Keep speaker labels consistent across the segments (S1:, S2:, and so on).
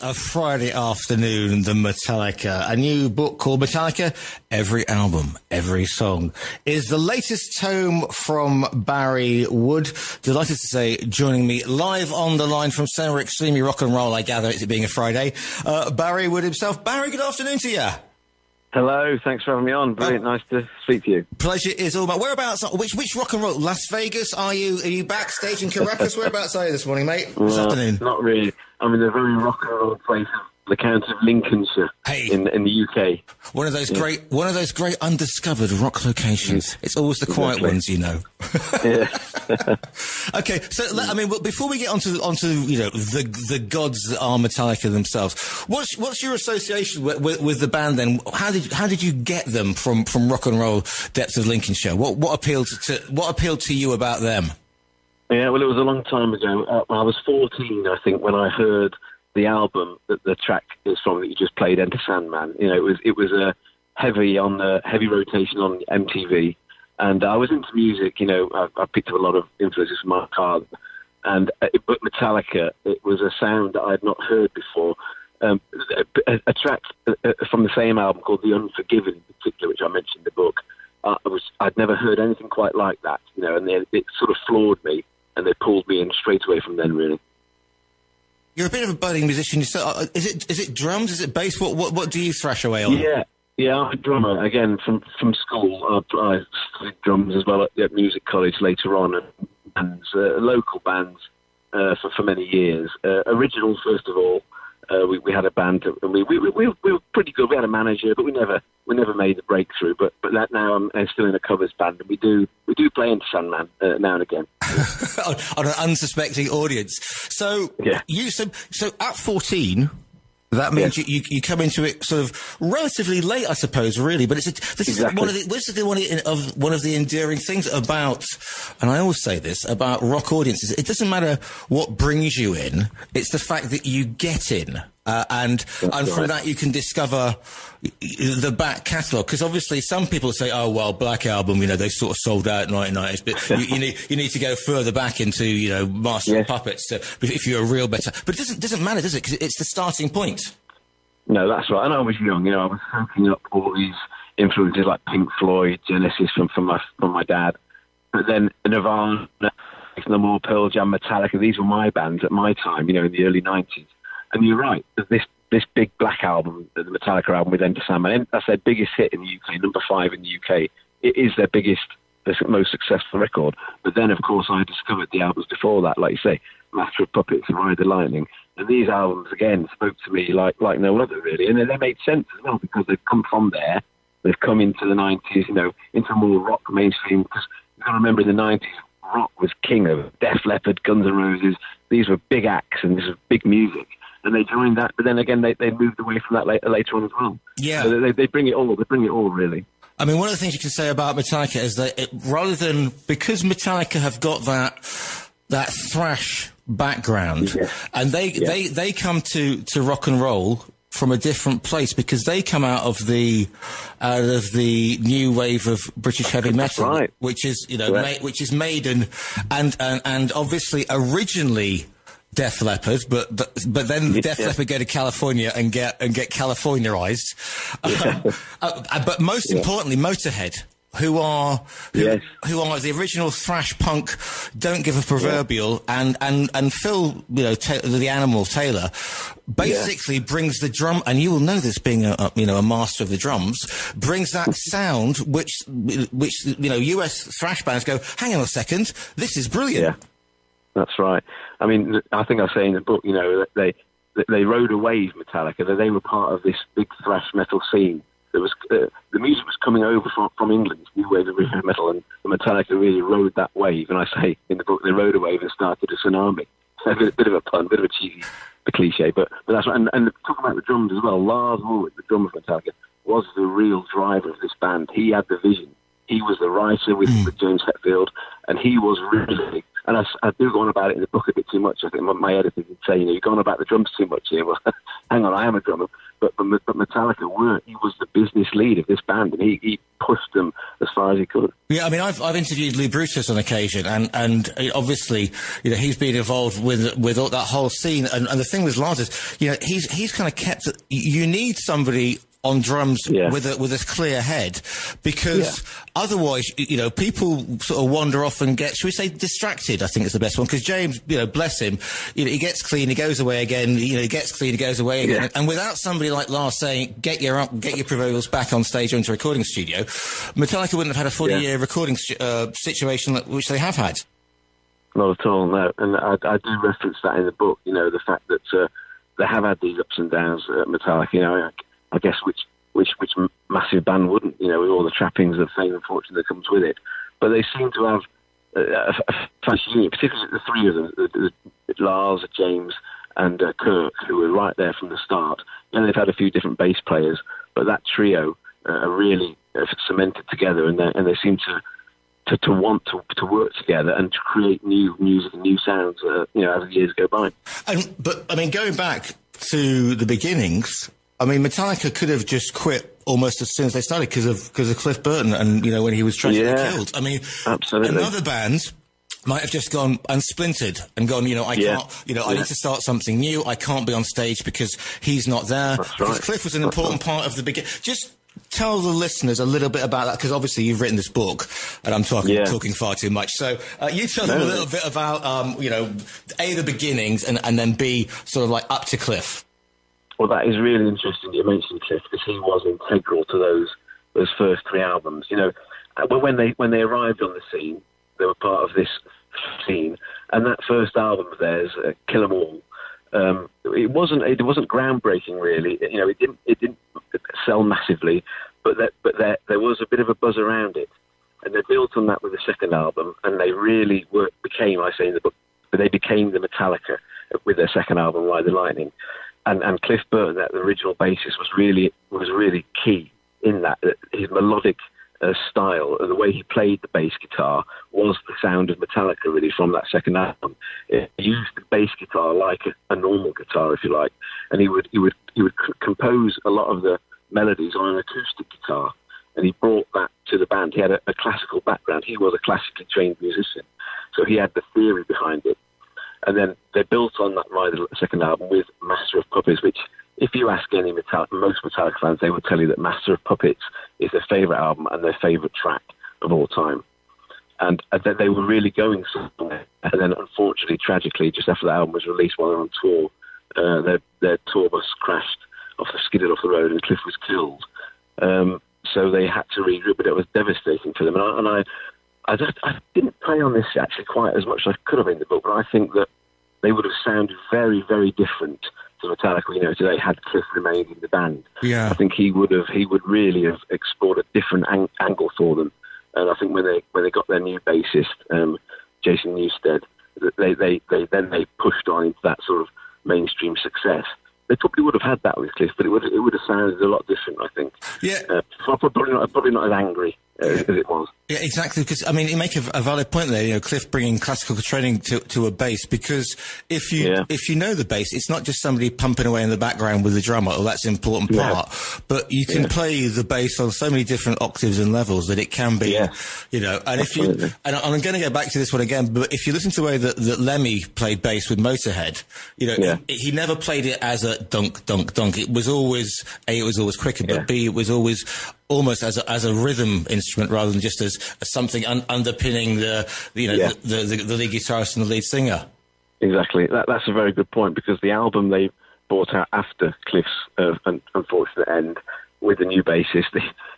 S1: a Friday afternoon than Metallica? A new book called Metallica, Every Album, Every Song, is the latest tome from Barry Wood. Delighted to say, joining me live on the line from somewhere extremely rock and roll, I gather, it being a Friday, Barry Wood himself. Barry, good afternoon to you.
S2: Hello, thanks for having me on. Brilliant, nice to speak to you.
S1: Pleasure is all mine. Whereabouts? Which rock and roll? Las Vegas? Are you backstage in Caracas? Whereabouts are you this morning, mate? This afternoon?
S2: Not really. I'm in a very rock and roll place of the county of Lincolnshire, in the UK.
S1: One of those great undiscovered rock locations. It's always the quiet ones, you know.
S2: Yeah.
S1: Okay, so I mean, before we get onto the gods that are Metallica themselves, what's your association with the band then? How did you get them from rock and roll depths of Lincolnshire? What appealed to you about them?
S2: Yeah, well, it was a long time ago. I was 14, I think, when I heard the album that the track is from that you just played, Enter Sandman. You know, it was a heavy rotation on MTV, and I was into music. You know, I picked up a lot of influences from my father, but Metallica, it was a sound that I had not heard before. A track from the same album called The Unforgiven, in particular, which I mentioned in the book. I'd never heard anything quite like that. You know, and it sort of floored me, and they pulled me in straight away from then, really.
S1: You're a bit of a budding musician. So, is it drums? Is it bass? What do you thrash away on?
S2: Yeah, I'm a drummer. Again, from school, I studied drums as well at music college later on, and local bands for many years. Original, first of all. We had a band, and we were pretty good. We had a manager, but we never made the breakthrough. But that now I'm still in a covers band, and we do play Enter Sandman now and again
S1: on an unsuspecting audience. So
S2: yeah.
S1: So at 14. That means you come into it sort of relatively late, I suppose, really. But this is one of the endearing things about, and I always say this about rock audiences. It doesn't matter what brings you in; it's the fact that you get in, and from that you can discover the back catalogue. Because obviously, some people say, "Oh well, Black Album, they sort of sold out in 1990s," but you need to go further back into Master of Puppets if you're a real better. But it doesn't matter, does it? Because it's the starting point.
S2: No, that's right. And I was young, I was soaking up all these influences like Pink Floyd, Genesis from my dad. But then Nirvana, No More, Pearl Jam, Metallica, these were my bands at my time, in the early 90s. And you're right, this big Black album, the Metallica album with Enter Sandman, that's their biggest hit in the UK, number 5 in the UK. It is their most successful record. But then, of course, I discovered the albums before that, like you say, Master of Puppets and Ride the Lightning. And these albums, again, spoke to me like no other, really. And they made sense as well, because they've come from there. They've come into the 90s, into more rock mainstream. Because you've got to remember, in the 90s, rock was king of Def Leppard, Guns N' Roses. These were big acts, and this was big music. And they joined that, but then again, they moved away from that later on as well.
S1: Yeah.
S2: So they bring it all. They bring it all, really.
S1: I mean, one of the things you can say about Metallica is that because Metallica have got that thrash background, and they come to rock and roll from a different place, because they come out of the new wave of British heavy metal,
S2: right.
S1: which is which is Maiden, and obviously originally Def Leppard, but then Def Leppard go to California and get Californiaized. But most importantly, Motorhead, who are the original thrash punk, don't give a proverbial, and Phil, the Animal Taylor, basically brings the drum, and you will know this being a master of the drums, brings that sound which US thrash bands go, hang on a second, this is brilliant.
S2: Yeah. That's right. I mean, I think I say in the book, that they rode a wave, Metallica, that they were part of this big thrash metal scene. There was the music was coming over from England, new wave of heavy metal, and Metallica really rode that wave. And I say in the book, they rode a wave and started a tsunami. So a bit of a pun, a bit of a cheesy, a cliche, but that's right. And talking about the drums as well, Lars Ulrich, the drummer of Metallica, was the real driver of this band. He had the vision. He was the writer with James Hetfield, and he was really And I do go on about it in the book a bit too much. I think my editor would say, you're going on about the drums too much here. Well, hang on, I am a drummer. But Metallica he was the business lead of this band, and he pushed them as far as he could.
S1: Yeah, I mean, I've interviewed Lou Brutus on occasion, and obviously, he's been involved with all that whole scene. And the thing with Lars is, he's kind of kept. You need somebody on drums with a clear head, because otherwise, people sort of wander off and get, should we say, distracted, I think is the best one. Because James, bless him, he gets clean, he goes away again, he gets clean, he goes away again. And without somebody like Lars saying, get your proverbials back on stage or into a recording studio, Metallica wouldn't have had a 40-year recording situation which they have had.
S2: Not at all, no. And I do reference that in the book, the fact that they have had these ups and downs at Metallica, I guess which massive band wouldn't, with all the trappings of fame and fortune that comes with it. But they seem to have a fantastic unit, particularly the three of them, Lars, James, and Kirk, who were right there from the start. And they've had a few different bass players, but that trio are really cemented together, and they seem to want to work together and to create new music and new sounds, as the years go by.
S1: But I mean, going back to the beginnings, I mean, Metallica could have just quit almost as soon as they started because of Cliff Burton and, when he was tragically killed. I mean,
S2: absolutely.
S1: Another band might have just gone and splintered and gone, I can't, I need to start something new. I can't be on stage because he's not there.
S2: That's
S1: because
S2: right.
S1: Cliff was an important part of the beginning. Just tell the listeners a little bit about that, because obviously you've written this book and I'm talking far too much. So you tell them a little bit about, A, the beginnings, and then B, sort of like up to Cliff.
S2: Well, that is really interesting you mentioned Cliff, because he was integral to those first three albums. When they arrived on the scene, they were part of this scene, and that first album of theirs, Kill 'Em All, it wasn't groundbreaking really. It didn't sell massively, but there was a bit of a buzz around it, and they built on that with the second album, and they really became, I say in the book, they became the Metallica with their second album, Ride the Lightning. And Cliff Burton, that the original bassist, was really key in that. His melodic style, the way he played the bass guitar, was the sound of Metallica really from that second album. He used the bass guitar like a normal guitar, if you like, and he would compose a lot of the melodies on an acoustic guitar, and he brought that to the band. He had a classical background. He was a classically trained musician, so he had the theory behind it. And then they built on that second album with Master of Puppets, which, if you ask most Metallica fans, they would tell you that Master of Puppets is their favourite album and their favourite track of all time. And that they were really going somewhere. And then, unfortunately, tragically, just after the album was released while they were on tour, their tour bus skidded off the road, and Cliff was killed. So they had to regroup, but it was devastating for them. And I didn't play on this actually quite as much as I could have in the book, but I think that they would have sounded very, very different to Metallica, today, had Cliff remained in the band.
S1: Yeah.
S2: I think he would really have explored a different angle for them. And I think when they got their new bassist, Jason Newsted, they pushed on into that sort of mainstream success. They probably would have had that with Cliff, but it would have sounded a lot different, I think.
S1: Yeah.
S2: Probably not as angry as it was.
S1: Yeah, exactly. Because I mean, you make a valid point there. Cliff bringing classical training to a bass, because if you know the bass, it's not just somebody pumping away in the background with the drummer. Well, that's an important part. But you can play the bass on so many different octaves and levels that it can be, And
S2: absolutely.
S1: and I'm going to go back to this one again. But if you listen to the way that Lemmy played bass with Motorhead, he never played it as a dunk, dunk, dunk. It was always quicker, but B, it was always almost as a rhythm instrument rather than just as something underpinning the lead guitarist and the lead singer.
S2: Exactly. That's a very good point, because the album they brought out after Cliff's unfortunate end with the new bassist,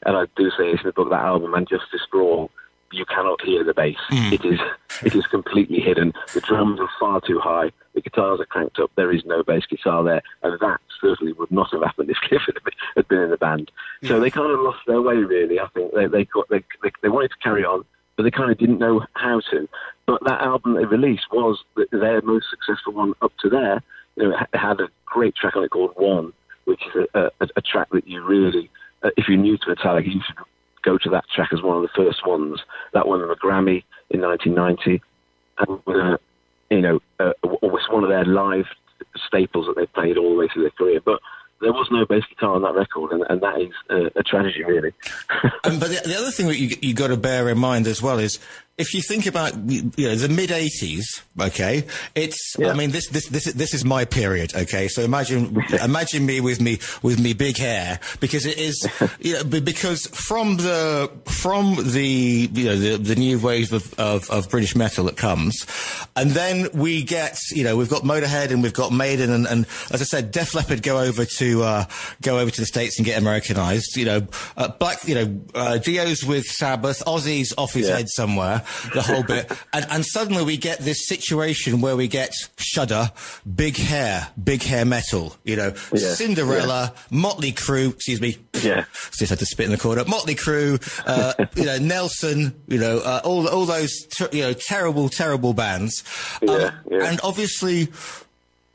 S2: and I do say this in the book, that album, And Justice for All, you cannot hear the bass. It is completely hidden. The drums are far too high. The guitars are cranked up. There is no bass guitar there, and that certainly would not have happened if Cliff had been in the band. So they kind of lost their way, really. I think they wanted to carry on, but they kind of didn't know how to. But that album they released was their most successful one up to there. It had a great track on it called One, which is a track that you really, if you're new to Metallica, you should go to that track as one of the first ones. That won them a Grammy in 1990. and was one of their live staples that they played all the way through their career. But there was no bass guitar on that record, and that is a tragedy, really.
S1: But the other thing that you got to bear in mind as well is, if you think about the mid '80s, okay, I mean this is my period, okay. So imagine me with me big hair, because it is because from the new wave of British metal that comes, and then we get we've got Motorhead and we've got Maiden and as I said, Def Leppard go over to the States and get Americanized. Dio's with Sabbath, Ozzy's off his head somewhere. The whole bit, and suddenly we get this situation where we get Shudder, big hair metal, Cinderella, Motley Crue, excuse me, just had to spit in the corner, Motley Crue, Nelson, all those terrible bands, and obviously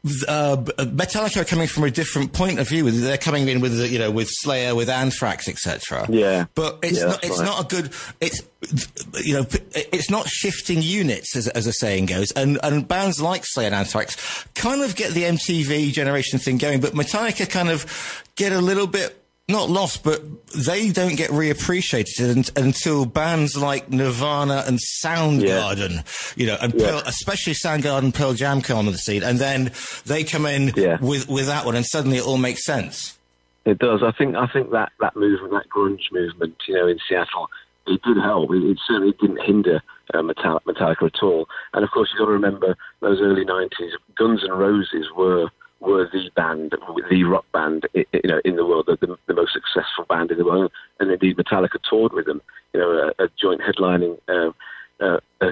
S1: Metallica are coming from a different point of view. They're coming in with with Slayer, with Anthrax, etc. Yeah, but it's not a good. It's not shifting units, as the saying goes. And bands like Slayer and Anthrax kind of get the MTV generation thing going, but Metallica kind of get a little bit. Not lost, but they don't get reappreciated until bands like Nirvana and Soundgarden, especially Soundgarden and Pearl Jam come on the scene, and then they come in with that one, and suddenly it all makes sense.
S2: It does. I think that movement, that grunge movement, in Seattle, it did help. It certainly didn't hinder Metallica at all. And of course, you've got to remember those early '90s. Guns N' Roses were the band, the rock band, in the world, the most successful band in the world, and indeed Metallica toured with them, a joint headlining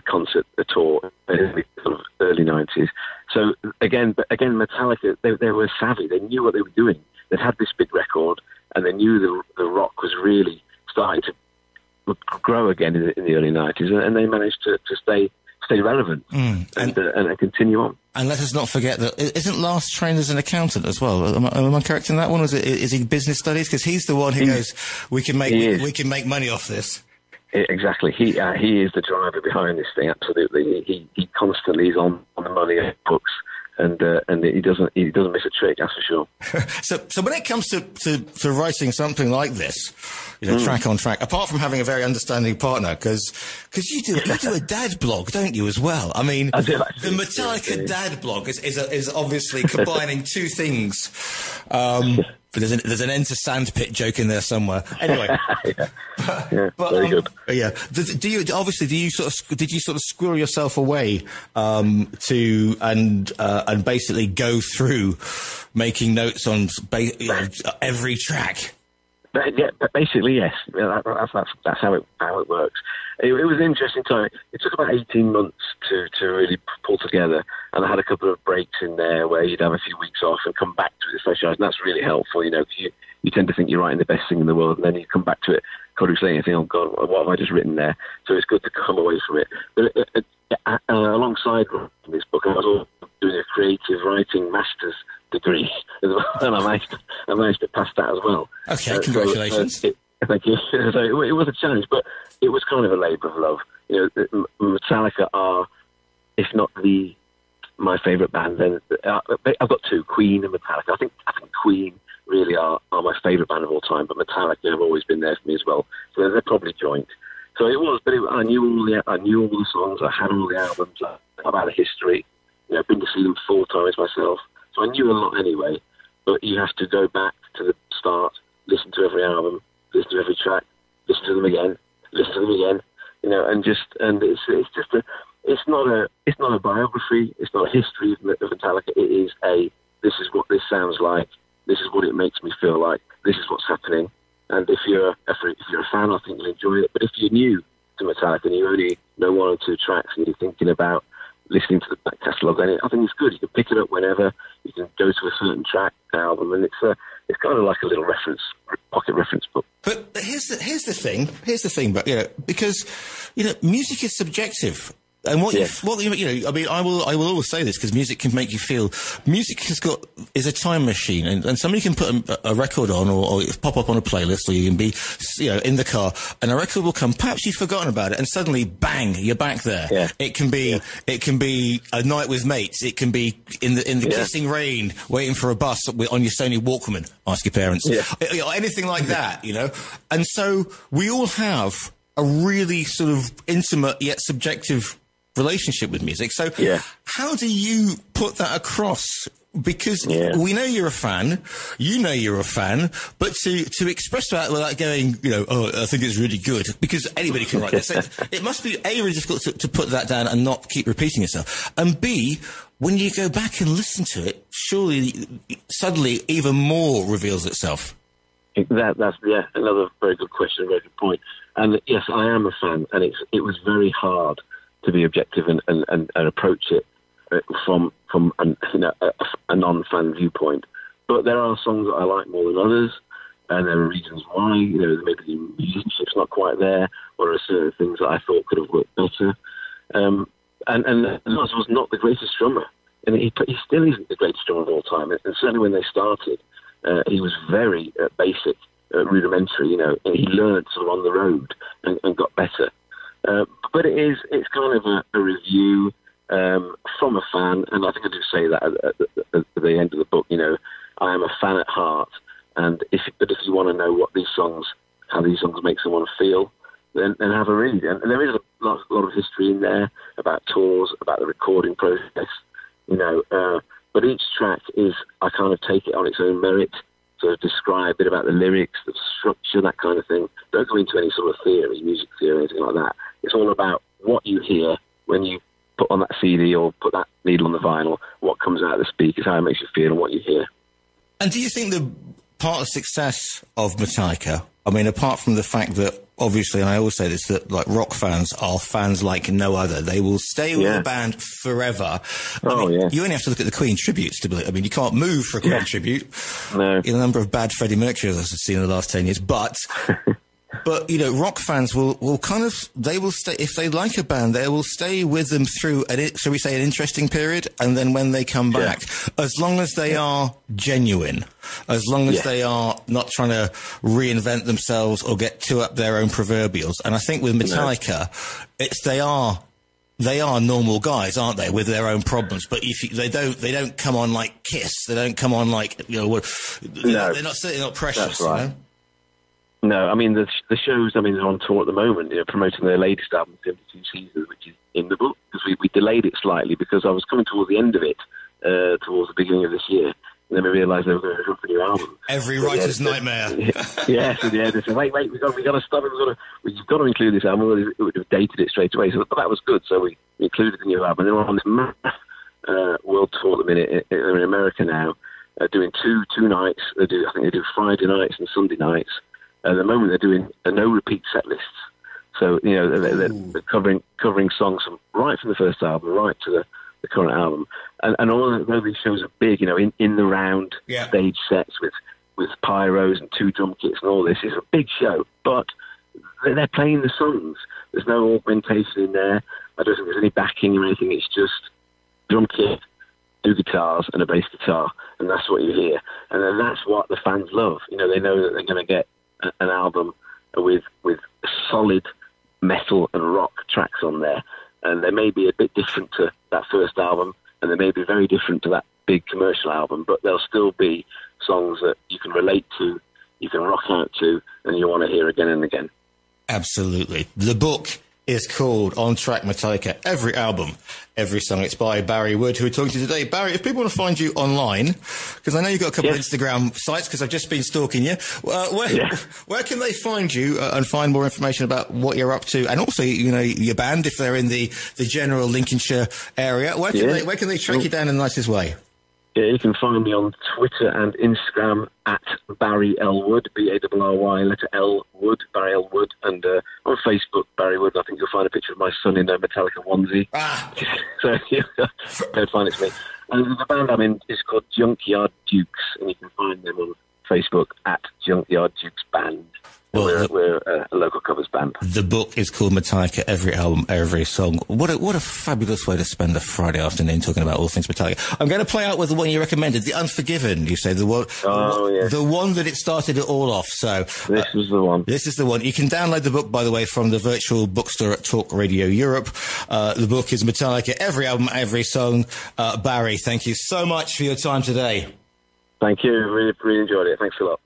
S2: concert, a tour in the sort of early '90s. So again, Metallica, they were savvy. They knew what they were doing. They'd had this big record, and they knew the rock was really starting to grow again in the early '90s, and they managed to stay relevant and continue on.
S1: And let us not forget that isn't Lars trained as an accountant as well? Am I correct in that one? Is he business studies? Because he's the one who goes, we can make money off this.
S2: Exactly. He is the driver behind this thing. Absolutely. He constantly is on the money books. And he doesn't miss a trick, that's for sure.
S1: So when it comes to writing something like this, track on track, apart from having a very understanding partner, because you do a dad blog, don't you, as well? I mean, the Metallica dad blog is obviously combining two things. But there's an Enter Sandpit joke in there somewhere. Anyway,
S2: very good.
S1: Yeah. Did you sort of squirrel yourself away and basically go through making notes on every track?
S2: Basically, yes. That's how it works. It was an interesting time. It took about 18 months to really pull together, and I had a couple of breaks in there where you'd have a few weeks off and come back to it fresh eyes, and that's really helpful, because you tend to think you're writing the best thing in the world, and then you come back to it, weeks later, and think, oh God, what have I just written there? So it's good to come away from it. But alongside this book, I was also doing a creative writing master's degree as well, and I managed to pass that as well.
S1: Okay, congratulations.
S2: Thank you. So it was a challenge, but it was kind of a labour of love. Metallica are, if not my favourite band, then I've got two, Queen and Metallica. I think Queen really are my favourite band of all time, but Metallica have always been there for me as well. So they're probably joint. So it was, but I knew all the songs. I had all the albums. I've had a history. I've been to see them 4 times myself. So I knew a lot anyway. But you have to go back to the start, listen to every album, listen to every track, listen to them again, it's not a biography, it's not a history of Metallica. It is this is what this sounds like, this is what it makes me feel like, this is what's happening. And if you're a fan, I think you'll enjoy it. But if you're new to Metallica and you only know 1 or 2 tracks and you're thinking about listening to the back catalogue, then I think it's good. You can pick it up whenever. You can go to a certain track album, and it's kind of like a little pocket reference book.
S1: But here's the thing. But because music is subjective. And I mean, I will always say this because music can make you feel. Music is a time machine, and somebody can put a record on or pop up on a playlist, or you can be, in the car, and a record will come. Perhaps you've forgotten about it, and suddenly, bang, you're back there. Yeah. It can be a night with mates. It can be in the kissing rain, waiting for a bus on your Sony Walkman. Ask your parents. Yeah. Anything like that, And so we all have a really sort of intimate yet subjective relationship with music. So how do you put that across? Because we know you're a fan, you're a fan, but to express that without going, I think it's really good, because anybody can write that. So it must be A, really difficult to put that down and not keep repeating yourself. And B, when you go back and listen to it, surely suddenly even more reveals itself.
S2: That's another very good question, a very good point. And yes, I am a fan, and it was very hard to be objective and approach it from a non-fan viewpoint. But there are songs that I like more than others, and there are reasons why. Maybe the musicianship's not quite there, or there are certain things that I thought could have worked better. And Lars was not the greatest drummer, and he still isn't the greatest drummer of all time. And certainly when they started, he was very basic, rudimentary. And he learned sort of on the road and got better. But it's kind of a review from a fan, and I think I do say that at the end of the book. I am a fan at heart, and if you want to know how these songs make someone feel, then have a read. And there is a lot of history in there about tours, about the recording process, But each track I kind of take it on its own merit. So describe a bit about the lyrics, the structure, that kind of thing. Don't go into any sort of theory, music theory, anything like that. It's all about what you hear when you put on that CD or put that needle on the vinyl, what comes out of the speakers, how it makes you feel and what you hear.
S1: And do you think the part of success of Metallica, I mean, apart from the fact that, obviously, and I always say this, that like rock fans are fans like no other. They will stay with the band forever. You only have to look at the Queen tributes to believe. I mean, you can't move for a Queen tribute.
S2: No.
S1: The number of bad Freddie Mercury I've seen in the last 10 years. But rock fans will kind of, they will stay, if they like a band, they will stay with them through, shall we say, an interesting period, and then when they come back, as long as they are genuine, as long as they are not trying to reinvent themselves or get too up their own proverbials. And I think with Metallica, they are normal guys, aren't they, with their own problems? But they don't come on like Kiss. They don't come on like, they're certainly not precious.
S2: That's right. No, I mean, the shows, they're on tour at the moment, promoting their latest album, 72 Seasons, which is in the book, because we delayed it slightly because I was coming towards the end of it, towards the beginning of this year, and then we realised they were going to drop a new album.
S1: Every writer's nightmare.
S2: Yes, and they said, wait, we've got to stop it, you've got to include this album, it would have dated it straight away, so that was good, so we included the new album, and they're on this massive world tour at the minute, they're in America now, doing two nights, I think they do Friday nights and Sunday nights. At the moment, they're doing no-repeat set lists. So, they're covering songs right from the first album right to the current album. And all these shows are big, in the round stage sets with pyros and 2 drum kits and all this. It's a big show, but they're playing the songs. There's no augmentation in there. I don't think there's any backing or anything. It's just drum kit, 2 guitars and a bass guitar, and that's what you hear. And then that's what the fans love. They know that they're going to get an album with solid metal and rock tracks on there, and they may be a bit different to that first album, and they may be very different to that big commercial album, but they'll still be songs that you can relate to, you can rock out to, and you want to hear again and again.
S1: Absolutely. The book is called On Track Metallica. Every album, every song. It's by Barry Wood, who we're talking to today. Barry, if people want to find you online, because I know you've got a couple of Instagram sites, because I've just been stalking you, where can they find you and find more information about what you're up to? And also, your band, if they're in the general Lincolnshire area, where can they track you down in the nicest way?
S2: Yeah, you can find me on Twitter and Instagram at Barry L. Wood, B-A-R-R-Y, letter L, Wood, Barry L. Wood, and on Facebook, Barry Wood. I think you'll find a picture of my son in a Metallica onesie. So, don't find it's me. And the band I'm in is called Junkyard Dukes, and you can find them on Facebook at Junkyard Dukes Band. We're a local covers band.
S1: The book is called Metallica, Every Album, Every Song. What a fabulous way to spend a Friday afternoon talking about all things Metallica. I'm going to play out with the one you recommended, The Unforgiven, you say, the one that it started it all off. So
S2: this was the one.
S1: This is the one. You can download the book, by the way, from the virtual bookstore at Talk Radio Europe. The book is Metallica, Every Album, Every Song. Barry, thank you so much for your time today.
S2: Thank you. Really, really enjoyed it. Thanks a lot.